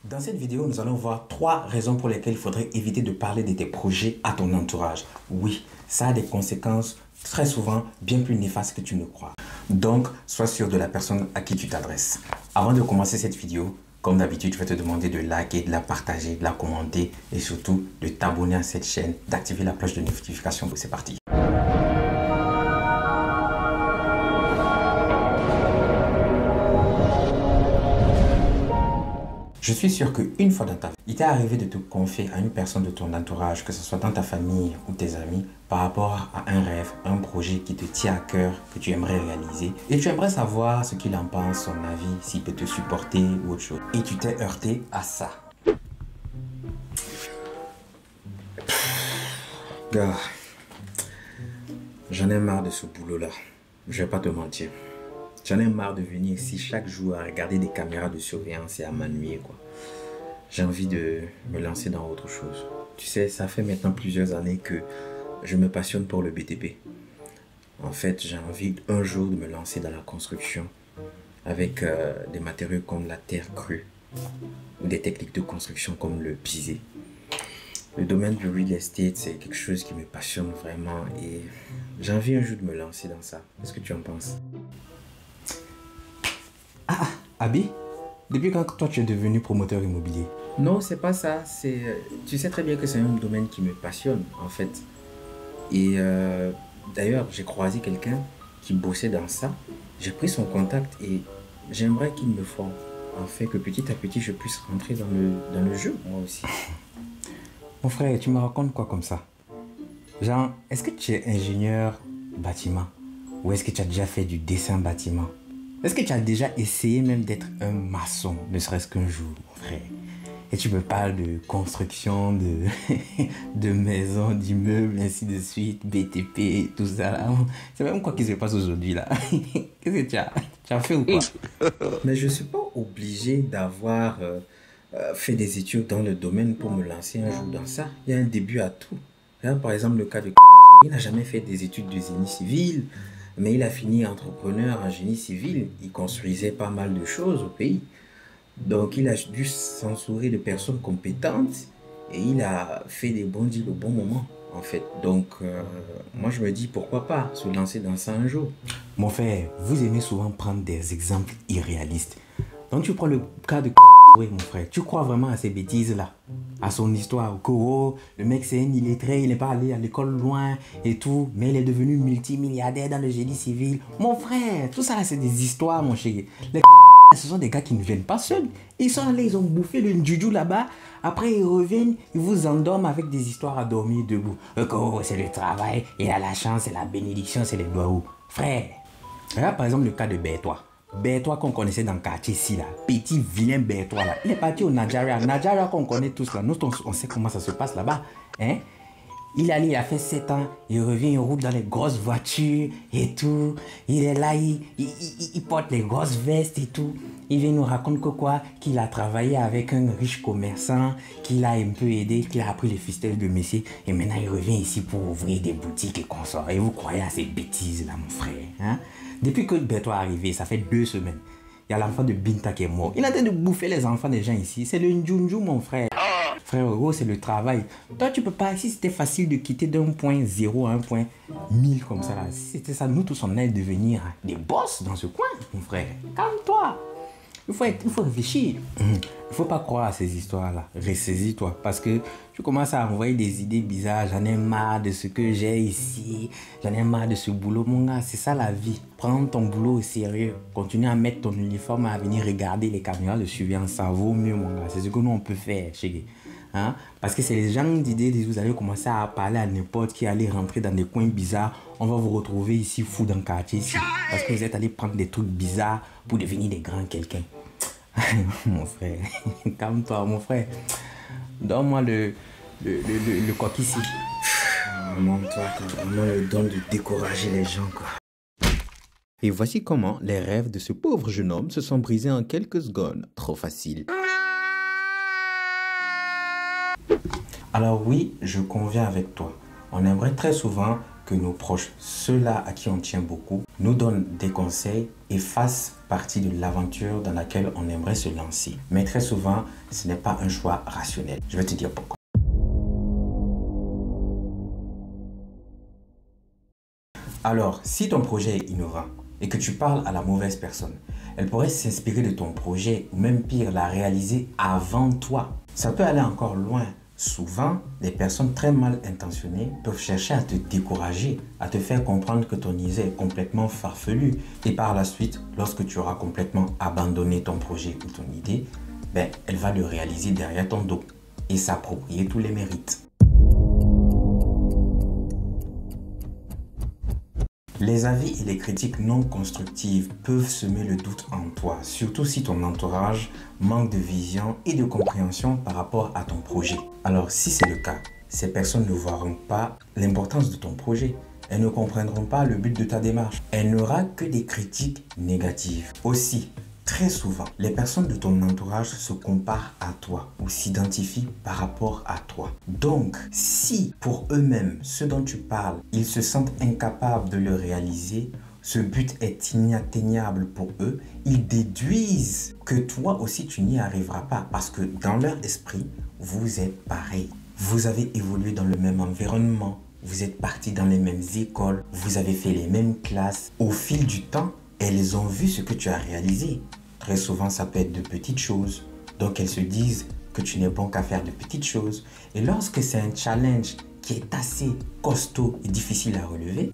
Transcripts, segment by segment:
Dans cette vidéo, nous allons voir 3 raisons pour lesquelles il faudrait éviter de parler de tes projets à ton entourage. Oui, ça a des conséquences très souvent bien plus néfastes que tu ne crois. Donc, sois sûr de la personne à qui tu t'adresses. Avant de commencer cette vidéo, comme d'habitude, je vais te demander de liker, de la partager, de la commenter et surtout de t'abonner à cette chaîne, d'activer la cloche de notification. C'est parti. Je suis sûr qu'une fois dans ta vie, il t'est arrivé de te confier à une personne de ton entourage, que ce soit dans ta famille ou tes amis, par rapport à un rêve, un projet qui te tient à cœur, que tu aimerais réaliser. Et tu aimerais savoir ce qu'il en pense, son avis, s'il peut te supporter ou autre chose. Et tu t'es heurté à ça. Gars, j'en ai marre de ce boulot-là. Je vais pas te mentir. J'en ai marre de venir ici chaque jour à regarder des caméras de surveillance et à m'ennuyer, quoi. J'ai envie de me lancer dans autre chose. Tu sais, ça fait maintenant plusieurs années que je me passionne pour le BTP. En fait, j'ai envie un jour de me lancer dans la construction avec des matériaux comme la terre crue ou des techniques de construction comme le pisé. Le domaine du real estate, c'est quelque chose qui me passionne vraiment et j'ai envie un jour de me lancer dans ça. Qu'est-ce que tu en penses? Abi, depuis quand toi tu es devenu promoteur immobilier? Non, c'est pas ça. Tu sais très bien que c'est un domaine qui me passionne en fait. Et d'ailleurs, j'ai croisé quelqu'un qui bossait dans ça. J'ai pris son contact et j'aimerais qu'il me forme. En fait, que petit à petit, je puisse rentrer dans le jeu, moi aussi. Mon frère, tu me racontes quoi comme ça? Genre, est-ce que tu es ingénieur bâtiment? Ou est-ce que tu as déjà fait du dessin bâtiment? Est-ce que tu as déjà essayé même d'être un maçon, ne serait-ce qu'un jour, mon frère? Et tu me parles de construction, de maisons, d'immeubles, ainsi de suite, BTP, tout ça là. C'est même quoi qui se passe aujourd'hui là. Qu'est-ce que tu as fait ou pas? Mais je ne suis pas obligé d'avoir fait des études dans le domaine pour me lancer un jour dans ça. Il y a un début à tout. Là, par exemple, le cas de Kanazo, il n'a jamais fait des études de génie civil. Mais il a fini entrepreneur en génie civil. Il construisait pas mal de choses au pays. Donc, il a dû s'entourer de personnes compétentes et il a fait des bons deals au bon moment, en fait. Donc, moi, je me dis, pourquoi pas se lancer dans ça un jour. Mon frère, vous aimez souvent prendre des exemples irréalistes. Donc, tu prends le cas de... Oui, mon frère, tu crois vraiment à ces bêtises-là? À son histoire, le mec c'est un illettré, il n'est pas allé à l'école loin et tout, mais il est devenu multimilliardaire dans le génie civil. Mon frère, tout ça là, c'est des histoires, mon chéri. Les ce sont des gars qui ne viennent pas seuls. Ils sont allés, ils ont bouffé le ndjoujou là-bas. Après, ils reviennent, ils vous endorment avec des histoires à dormir debout. C'est le travail, il a la chance, c'est la bénédiction, c'est les doigts hauts. Frère, regarde par exemple le cas de Bertois. Bertois qu'on connaissait dans le quartier ici là, petit vilain Bertois là, il est parti au Nigeria. Nigeria qu'on connaît tous là, nous on sait comment ça se passe là-bas, hein? Il est allé, il a fait 7 ans, il revient, il roule dans les grosses voitures et tout. Il est là, il porte les grosses vestes et tout. Il vient nous raconter que quoi, qu'il a travaillé avec un riche commerçant, qu'il a un peu aidé, qu'il a appris les ficelles de métier. Et maintenant, il revient ici pour ouvrir des boutiques et consorts. Et vous croyez à ces bêtises là, mon frère, hein? Depuis que Bertois est arrivé, ça fait 2 semaines. Il y a l'enfant de Binta qui est mort. Il est en train de bouffer les enfants des gens ici. C'est le ndjounjou, mon frère. Frère, c'est le travail. Toi, tu peux pas. Si c'était facile de quitter d'un point 0 à un point 1000 comme ça, là. Si c'était ça, nous tous, on allait devenir des boss dans ce coin, mon frère. Calme-toi. Il faut réfléchir. Il ne faut pas croire à ces histoires-là. Ressaisis-toi. Parce que tu commences à envoyer des idées bizarres. J'en ai marre de ce que j'ai ici. J'en ai marre de ce boulot. Mon gars, c'est ça la vie. Prends ton boulot au sérieux. Continue à mettre ton uniforme, à venir regarder les caméras de surveillance. Ça vaut mieux, mon gars. C'est ce que nous, on peut faire, chérie. Hein? Parce que c'est les gens d'idées, vous allez commencer à parler à n'importe qui, aller rentrer dans des coins bizarres. On va vous retrouver ici, fou dans le quartier, ici. Parce que vous êtes allé prendre des trucs bizarres pour devenir des grands quelqu'un. Mon frère, calme-toi, mon frère. Donne-moi le coq ici. Montre-toi, t'as vraiment le don de décourager les gens, quoi. Et voici comment les rêves de ce pauvre jeune homme se sont brisés en quelques secondes. Trop facile. Alors oui, je conviens avec toi. On aimerait très souvent que nos proches, ceux-là à qui on tient beaucoup, nous donnent des conseils et fassent partie de l'aventure dans laquelle on aimerait se lancer. Mais très souvent, ce n'est pas un choix rationnel. Je vais te dire pourquoi. Alors, si ton projet est innovant et que tu parles à la mauvaise personne, elle pourrait s'inspirer de ton projet ou même pire, la réaliser avant toi. Ça peut aller encore loin. Souvent, les personnes très mal intentionnées peuvent chercher à te décourager, à te faire comprendre que ton idée est complètement farfelue. Et par la suite, lorsque tu auras complètement abandonné ton projet ou ton idée, elle va le réaliser derrière ton dos et s'approprier tous les mérites. Les avis et les critiques non constructives peuvent semer le doute en toi, surtout si ton entourage manque de vision et de compréhension par rapport à ton projet. Alors si c'est le cas, ces personnes ne verront pas l'importance de ton projet. Elles ne comprendront pas le but de ta démarche. Elles n'auront que des critiques négatives. Aussi, très souvent, les personnes de ton entourage se comparent à toi ou s'identifient par rapport à toi. Donc, si pour eux-mêmes, ce dont tu parles, ils se sentent incapables de le réaliser, ce but est inatteignable pour eux, ils déduisent que toi aussi tu n'y arriveras pas parce que dans leur esprit, vous êtes pareil. Vous avez évolué dans le même environnement, vous êtes partis dans les mêmes écoles, vous avez fait les mêmes classes. Au fil du temps, elles ont vu ce que tu as réalisé. Très souvent, ça peut être de petites choses. Donc, elles se disent que tu n'es bon qu'à faire de petites choses. Et lorsque c'est un challenge qui est assez costaud et difficile à relever,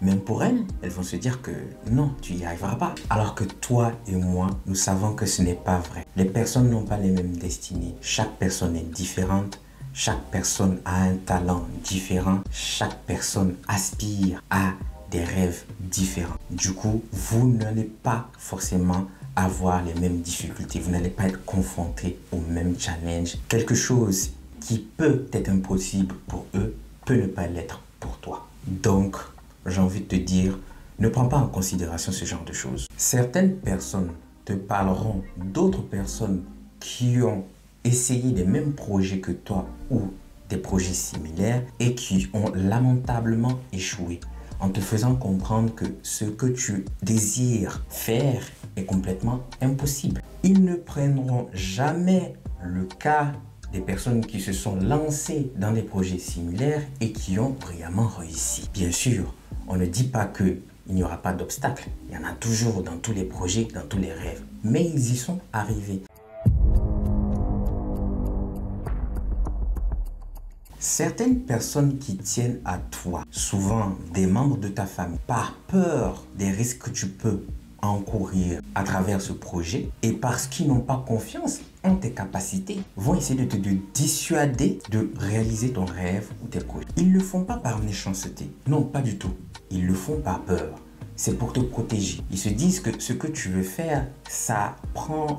même pour elles, elles vont se dire que non, tu n'y arriveras pas. Alors que toi et moi, nous savons que ce n'est pas vrai. Les personnes n'ont pas les mêmes destinées. Chaque personne est différente. Chaque personne a un talent différent. Chaque personne aspire à des rêves différents. Du coup, vous n'allez pas forcément avoir les mêmes difficultés. Vous n'allez pas être confronté au même challenge. Quelque chose qui peut être impossible pour eux peut ne pas l'être pour toi. Donc, j'ai envie de te dire, ne prends pas en considération ce genre de choses. Certaines personnes te parleront d'autres personnes qui ont essayé les mêmes projets que toi ou des projets similaires et qui ont lamentablement échoué, en te faisant comprendre que ce que tu désires faire est complètement impossible. Ils ne prendront jamais le cas des personnes qui se sont lancées dans des projets similaires et qui ont brillamment réussi. Bien sûr, on ne dit pas qu'il n'y aura pas d'obstacles. Il y en a toujours dans tous les projets, dans tous les rêves. Mais ils y sont arrivés. Certaines personnes qui tiennent à toi, souvent des membres de ta famille, par peur des risques que tu peux encourir à travers ce projet et parce qu'ils n'ont pas confiance en tes capacités, vont essayer de te dissuader de réaliser ton rêve ou tes projets. Ils ne le font pas par méchanceté, non, pas du tout. Ils le font par peur. C'est pour te protéger. Ils se disent que ce que tu veux faire,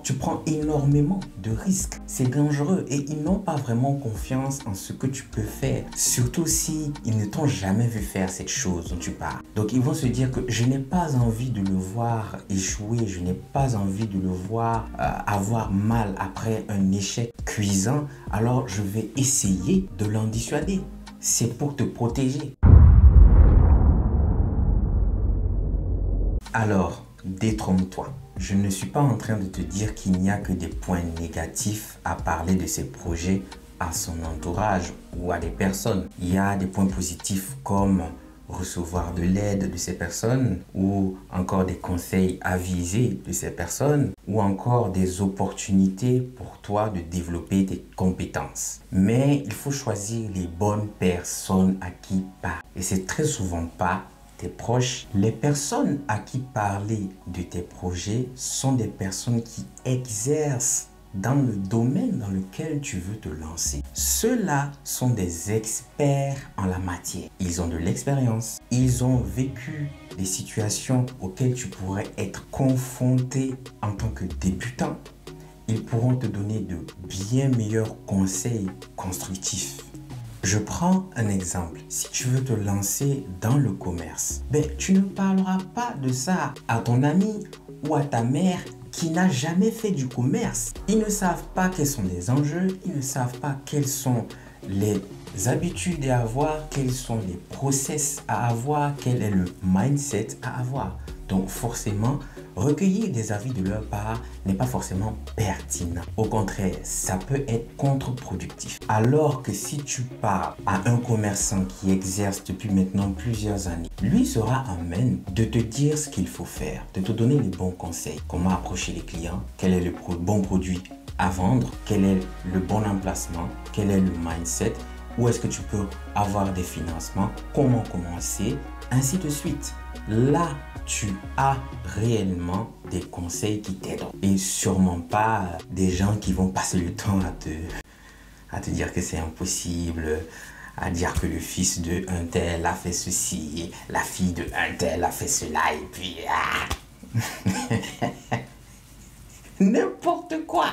tu prends énormément de risques. C'est dangereux et ils n'ont pas vraiment confiance en ce que tu peux faire. Surtout si ils ne t'ont jamais vu faire cette chose dont tu parles. Donc ils vont se dire que je n'ai pas envie de le voir échouer. Je n'ai pas envie de le voir avoir mal après un échec cuisant. Alors je vais essayer de l'en dissuader. C'est pour te protéger. Alors, détrompe-toi. Je ne suis pas en train de te dire qu'il n'y a que des points négatifs à parler de ces projets à son entourage ou à des personnes. Il y a des points positifs comme recevoir de l'aide de ces personnes ou encore des conseils avisés de ces personnes ou encore des opportunités pour toi de développer tes compétences. Mais il faut choisir les bonnes personnes à qui parler. Et c'est très souvent pas tes proches. Les personnes à qui parler de tes projets sont des personnes qui exercent dans le domaine dans lequel tu veux te lancer. Ceux-là sont des experts en la matière. Ils ont de l'expérience. Ils ont vécu des situations auxquelles tu pourrais être confronté en tant que débutant. Ils pourront te donner de bien meilleurs conseils constructifs. Je prends un exemple. Si tu veux te lancer dans le commerce, tu ne parleras pas de ça à ton ami ou à ta mère qui n'a jamais fait du commerce. Ils ne savent pas quels sont les enjeux, ils ne savent pas quelles sont les habitudes à avoir, quels sont les process à avoir, quel est le mindset à avoir. Donc forcément, recueillir des avis de leur part n'est pas forcément pertinent. Au contraire, ça peut être contre-productif. Alors que si tu parles à un commerçant qui exerce depuis maintenant plusieurs années, lui sera à même de te dire ce qu'il faut faire, de te donner les bons conseils, comment approcher les clients, quel est le bon produit à vendre, quel est le bon emplacement, quel est le mindset, où est-ce que tu peux avoir des financements, comment commencer, ainsi de suite. Là, tu as réellement des conseils qui t'aident et sûrement pas des gens qui vont passer le temps à te dire que c'est impossible, à dire que le fils de un tel a fait ceci, la fille de un tel a fait cela et puis n'importe quoi.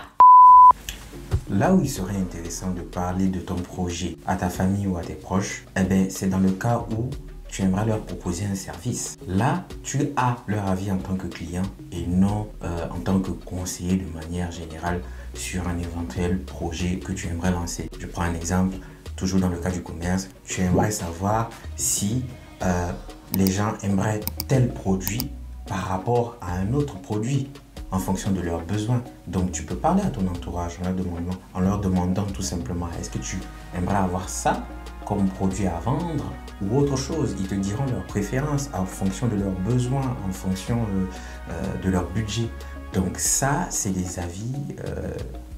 Là où il serait intéressant de parler de ton projet à ta famille ou à tes proches, eh bien, c'est dans le cas où tu aimerais leur proposer un service. Là, tu as leur avis en tant que client et non en tant que conseiller de manière générale sur un éventuel projet que tu aimerais lancer. Je prends un exemple, toujours dans le cas du commerce. Tu aimerais savoir si les gens aimeraient tel produit par rapport à un autre produit en fonction de leurs besoins. Donc, tu peux parler à ton entourage en leur demandant tout simplement, est-ce que tu aimerais avoir ça comme produit à vendre ou autre chose. Ils te diront leurs préférences en fonction de leurs besoins, en fonction de leur budget. Donc ça, c'est des avis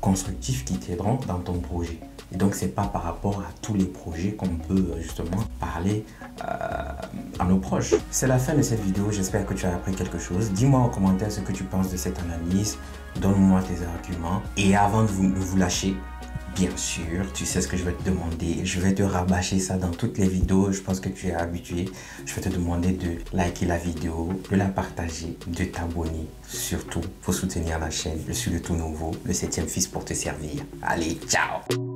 constructifs qui t'aideront dans ton projet. Et donc, c'est pas par rapport à tous les projets qu'on peut justement parler à nos proches. C'est la fin de cette vidéo. J'espère que tu as appris quelque chose. Dis-moi en commentaire ce que tu penses de cette analyse. Donne-moi tes arguments. Et avant de vous lâcher, bien sûr, tu sais ce que je vais te demander. Je vais te rabâcher ça dans toutes les vidéos. Je pense que tu es habitué. Je vais te demander de liker la vidéo, de la partager, de t'abonner. Surtout, pour soutenir la chaîne. Je suis le tout nouveau, le 7e fils pour te servir. Allez, ciao!